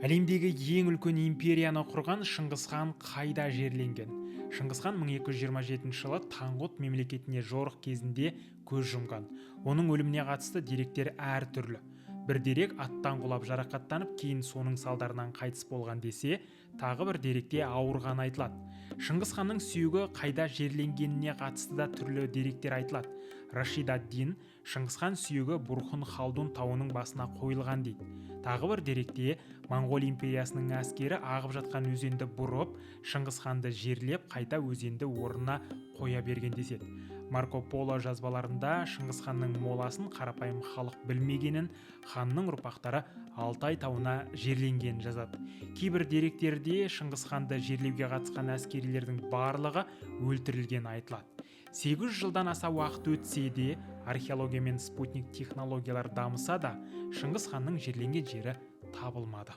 Әлемдегі ең үлкен империяны құрған Шыңғыс хан қайда жерленген? Шыңғыс хан 1227 жылы Таңғұт мемлекетіне жорық кезінде көз жұмған. Оның өліміне қатысты деректер әртүрлі. Бір дерек аттан құлап жарақаттанып, кейін соның салдарынан қайтыс болған десе, тағы бір деректе ауырғаны айтылады. Шыңғыс ханның сүйегі қайда жерленгеніне қатысты да түрлі деректер айтылады. Рашид ад-Дин Шыңғыс хан сүйегі Бурхун Халдун тауының басына қойылған дейді. Тағы бір деректе Моңғол империясының әскері ағып жатқан өзенді бұрып, Шыңғыс ханды жерлеп, қайта өзенді орнына қоя берген деседі. Марко Поло жазбаларында Шыңғыс ханның моласын қарапайым халық білмегенін, ханның ұрпақтары Алтай тауына жерленгенін жазады. Кейбір деректерде Шыңғыс ханды жерлеуге қатысқан әскерилердің барлығы өлтірілгені айтылады. 800 жылдан аса уақыт өтсе де, археология мен спутник технологиялар дамыса да, Шыңғыс ханның жерленген жері табылмады.